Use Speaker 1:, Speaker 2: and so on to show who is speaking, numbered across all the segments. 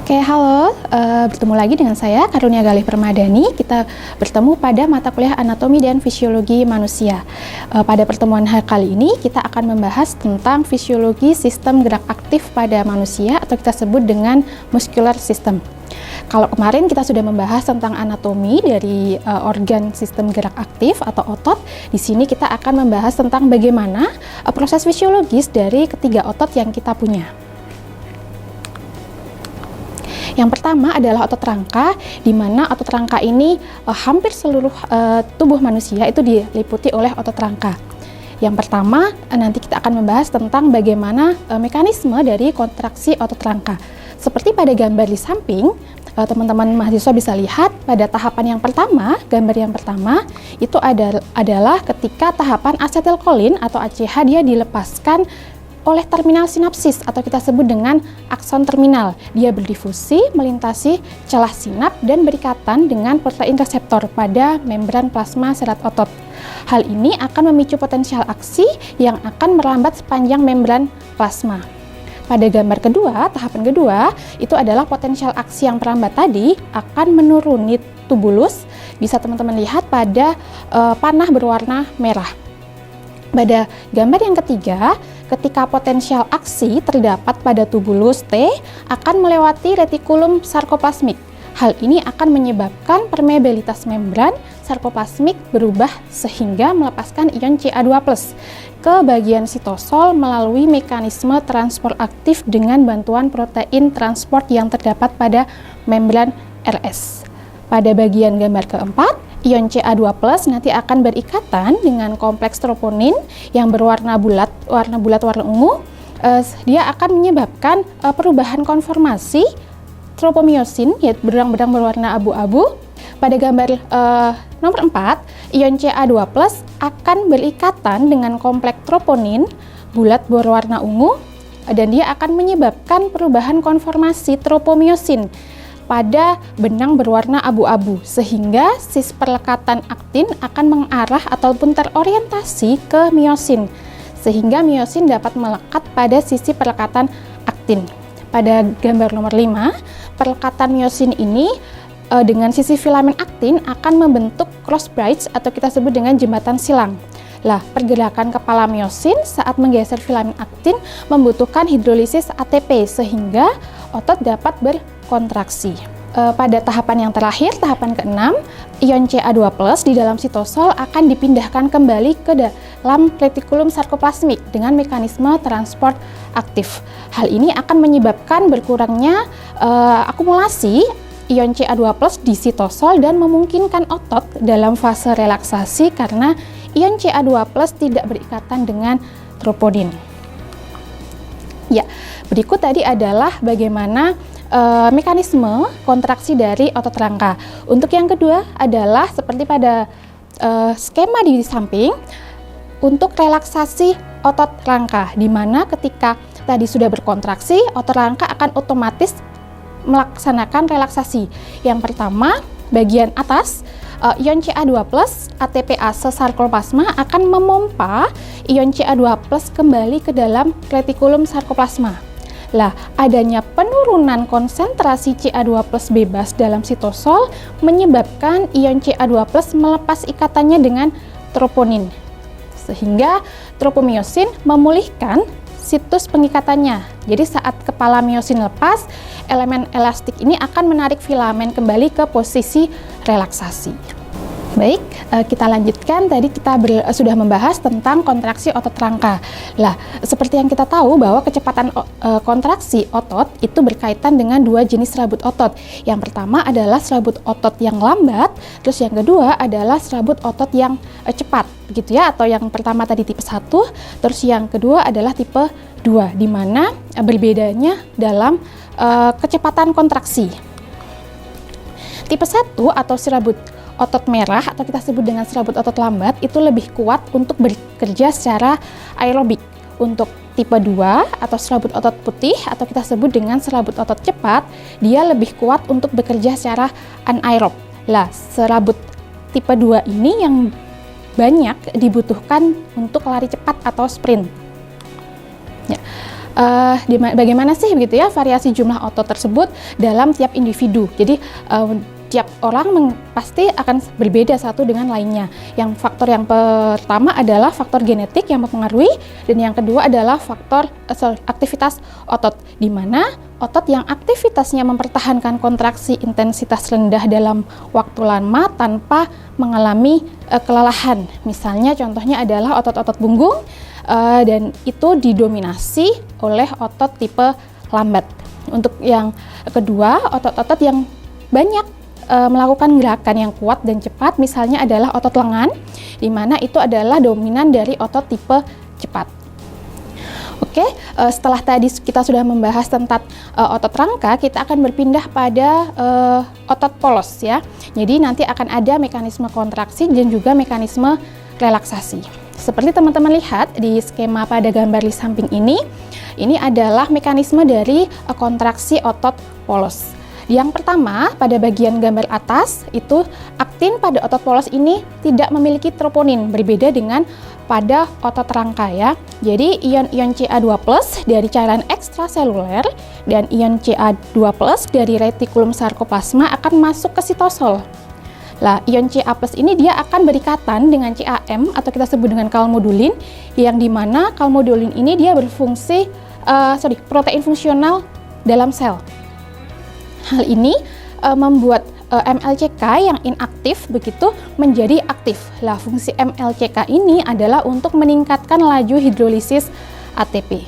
Speaker 1: Oke, halo. Bertemu lagi dengan saya, Karunia Galih Permadani. Kita bertemu pada mata kuliah Anatomi dan Fisiologi Manusia. Pada pertemuan kali ini, kita akan membahas tentang fisiologi sistem gerak aktif pada manusia atau kita sebut dengan muscular system. Kalau kemarin kita sudah membahas tentang anatomi dari organ sistem gerak aktif atau otot, di sini kita akan membahas tentang bagaimana proses fisiologis dari ketiga otot yang kita punya. Yang pertama adalah otot rangka, di mana otot rangka ini hampir seluruh tubuh manusia itu diliputi oleh otot rangka. Yang pertama, nanti kita akan membahas tentang bagaimana mekanisme dari kontraksi otot rangka. Seperti pada gambar di samping, teman-teman mahasiswa bisa lihat pada tahapan yang pertama, gambar yang pertama itu adalah ketika tahapan asetilkolin atau ACH dia dilepaskan oleh terminal sinapsis atau kita sebut dengan akson terminal. Dia berdifusi, melintasi celah sinap dan berikatan dengan protein reseptor pada membran plasma serat otot. Hal ini akan memicu potensial aksi yang akan merambat sepanjang membran plasma. Pada gambar kedua, tahapan kedua, itu adalah potensial aksi yang merambat tadi akan menuruni tubulus. Bisa teman-teman lihat pada panah berwarna merah. Pada gambar yang ketiga, ketika potensial aksi terdapat pada tubulus T akan melewati retikulum sarkoplasmik. Hal ini akan menyebabkan permeabilitas membran sarkoplasmik berubah sehingga melepaskan ion Ca2+ ke bagian sitosol melalui mekanisme transport aktif dengan bantuan protein transport yang terdapat pada membran RS. Pada bagian gambar keempat, ion Ca2+ nanti akan berikatan dengan kompleks troponin yang berwarna bulat, warna ungu. Dia akan menyebabkan perubahan konformasi tropomiosin, yaitu benang-benang berwarna abu-abu. Pada gambar nomor 4, ion Ca2+ akan berikatan dengan kompleks troponin bulat berwarna ungu dan dia akan menyebabkan perubahan konformasi tropomiosin pada benang berwarna abu-abu sehingga sis perlekatan aktin akan mengarah ataupun terorientasi ke miosin sehingga miosin dapat melekat pada sisi perlekatan aktin. Pada gambar nomor 5, perlekatan miosin ini dengan sisi filamen aktin akan membentuk cross bridge atau kita sebut dengan jembatan silang. Lah, pergerakan kepala miosin saat menggeser filamen aktin membutuhkan hidrolisis ATP sehingga otot dapat berkontraksi. Pada tahapan yang terakhir, tahapan ke-6, ion Ca2+ di dalam sitosol akan dipindahkan kembali ke dalam retikulum sarkoplasmik dengan mekanisme transport aktif. Hal ini akan menyebabkan berkurangnya akumulasi ion Ca2+ di sitosol dan memungkinkan otot dalam fase relaksasi karena ion Ca2+ tidak berikatan dengan troponin. Ya, berikut tadi adalah bagaimana mekanisme kontraksi dari otot rangka. Untuk yang kedua adalah seperti pada skema di samping untuk relaksasi otot rangka, di mana ketika tadi sudah berkontraksi, otot rangka akan otomatis melaksanakan relaksasi. Yang pertama, bagian atas, ion Ca2+ ATPase sarkoplasma akan memompa ion Ca2+ kembali ke dalam retikulum sarkoplasma. Lah, adanya penurunan konsentrasi Ca2+ bebas dalam sitosol menyebabkan ion Ca2+ melepas ikatannya dengan troponin sehingga tropomiosin memulihkan situs pengikatannya. Jadi saat kepala miosin lepas, elemen elastik ini akan menarik filamen kembali ke posisi relaksasi. Baik, kita lanjutkan. Tadi kita sudah membahas tentang kontraksi otot rangka. Lah, seperti yang kita tahu bahwa kecepatan kontraksi otot itu berkaitan dengan dua jenis serabut otot. Yang pertama adalah serabut otot yang lambat, terus yang kedua adalah serabut otot yang cepat, begitu ya, atau yang pertama tadi tipe 1, terus yang kedua adalah tipe 2, di mana berbedanya dalam kecepatan kontraksi. Tipe 1 atau serabut otot merah atau kita sebut dengan serabut otot lambat itu lebih kuat untuk bekerja secara aerobik. Untuk tipe 2 atau serabut otot putih atau kita sebut dengan serabut otot cepat, dia lebih kuat untuk bekerja secara anaerob. Lah, serabut tipe 2 ini yang banyak dibutuhkan untuk lari cepat atau sprint. Ya. bagaimana sih begitu ya variasi jumlah otot tersebut dalam tiap individu. Jadi tiap orang pasti akan berbeda satu dengan lainnya. Yang faktor yang pertama adalah faktor genetik yang mempengaruhi, dan yang kedua adalah faktor aktivitas otot, di mana otot yang aktivitasnya mempertahankan kontraksi intensitas rendah dalam waktu lama tanpa mengalami kelelahan. Misalnya contohnya adalah otot-otot punggung, dan itu didominasi oleh otot tipe lambat. Untuk yang kedua, otot-otot yang banyak melakukan gerakan yang kuat dan cepat, misalnya adalah otot lengan, di mana itu adalah dominan dari otot tipe cepat. Oke, setelah tadi kita sudah membahas tentang otot rangka, kita akan berpindah pada otot polos ya. Jadi nanti akan ada mekanisme kontraksi dan juga mekanisme relaksasi. Seperti teman-teman lihat di skema pada gambar di samping ini adalah mekanisme dari kontraksi otot polos. Yang pertama, pada bagian gambar atas itu aktin pada otot polos ini tidak memiliki troponin, berbeda dengan pada otot rangka ya. Jadi ion-ion Ca2+ dari cairan ekstraseluler dan ion Ca2+ dari retikulum sarkoplasma akan masuk ke sitosol. Nah, ion Ca+ ini dia akan berikatan dengan CAM atau kita sebut dengan kalmodulin, yang dimana kalmodulin ini dia berfungsi protein fungsional dalam sel. Hal ini membuat MLCK yang inaktif begitu menjadi aktif. Lah, fungsi MLCK ini adalah untuk meningkatkan laju hidrolisis ATP.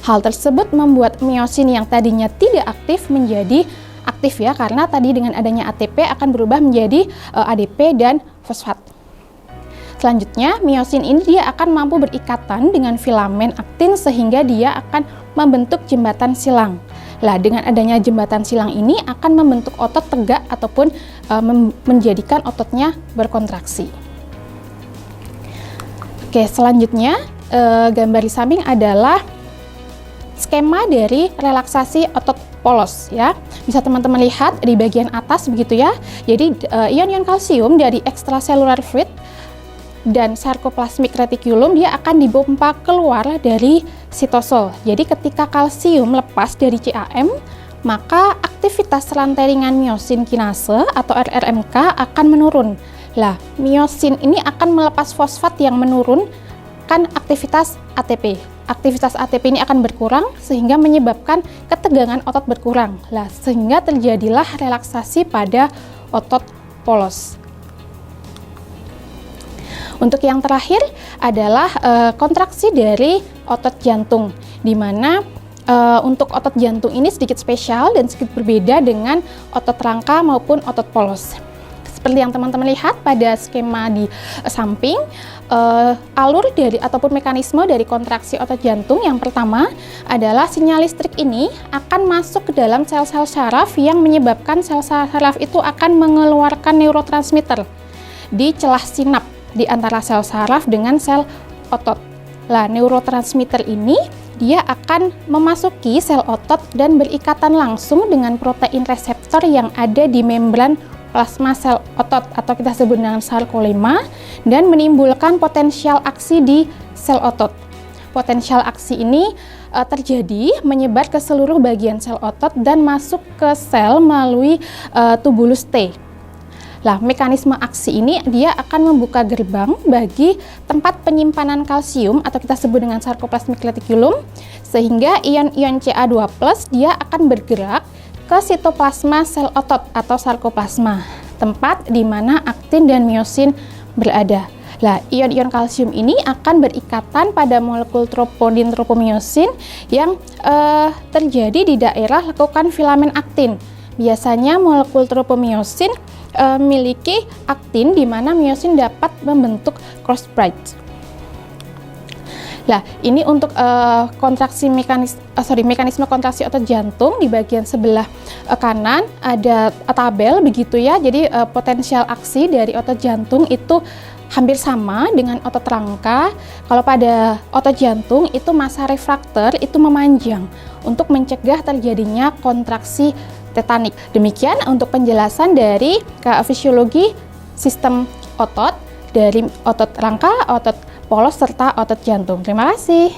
Speaker 1: Hal tersebut membuat miosin yang tadinya tidak aktif menjadi aktif ya, karena tadi dengan adanya ATP akan berubah menjadi ADP dan fosfat. Selanjutnya, miosin ini dia akan mampu berikatan dengan filamen aktin sehingga dia akan membentuk jembatan silang. Lah, dengan adanya jembatan silang ini akan membentuk otot tegak ataupun menjadikan ototnya berkontraksi. Oke, selanjutnya gambar di samping adalah skema dari relaksasi otot polos ya. Bisa teman-teman lihat di bagian atas begitu ya. Jadi ion-ion kalsium dari extracellular fluid dan sarkoplasmic reticulum dia akan dipompa keluar dari sitosol. Jadi ketika kalsium lepas dari CAM, maka aktivitas rantai ringan miosin kinase atau RRMK akan menurun. Lah, miosin ini akan melepas fosfat yang menurunkan aktivitas ATP. Aktivitas ATP ini akan berkurang sehingga menyebabkan ketegangan otot berkurang. Lah, sehingga terjadilah relaksasi pada otot polos. Untuk yang terakhir adalah kontraksi dari otot jantung, di mana untuk otot jantung ini sedikit spesial dan sedikit berbeda dengan otot rangka maupun otot polos. Seperti yang teman-teman lihat pada skema di samping, alur dari ataupun mekanisme dari kontraksi otot jantung yang pertama adalah sinyal listrik ini akan masuk ke dalam sel-sel saraf yang menyebabkan sel-sel saraf itu akan mengeluarkan neurotransmitter di celah sinap di antara sel saraf dengan sel otot. Lah, neurotransmitter ini dia akan memasuki sel otot dan berikatan langsung dengan protein reseptor yang ada di membran plasma sel otot atau kita sebut dengan sarkolema dan menimbulkan potensial aksi di sel otot. Potensial aksi ini terjadi menyebar ke seluruh bagian sel otot dan masuk ke sel melalui tubulus T. Lah, mekanisme aksi ini dia akan membuka gerbang bagi tempat penyimpanan kalsium atau kita sebut dengan sarkoplasmic reticulum, sehingga ion-ion Ca2+ dia akan bergerak ke sitoplasma sel otot atau sarkoplasma, tempat di mana aktin dan miosin berada. Lah, ion-ion kalsium ini akan berikatan pada molekul troponin tropomiosin yang terjadi di daerah lekukan filamen aktin. Biasanya molekul tropomiosin memiliki aktin di mana miosin dapat membentuk cross-bridge. Lah, ini untuk mekanisme kontraksi otot jantung di bagian sebelah kanan ada tabel begitu ya. Jadi potensial aksi dari otot jantung itu hampir sama dengan otot rangka. Kalau pada otot jantung itu massa refraktor itu memanjang untuk mencegah terjadinya kontraksi tetanik. Demikian untuk penjelasan dari fisiologi sistem otot dari otot rangka, otot polos serta otot jantung. Terima kasih.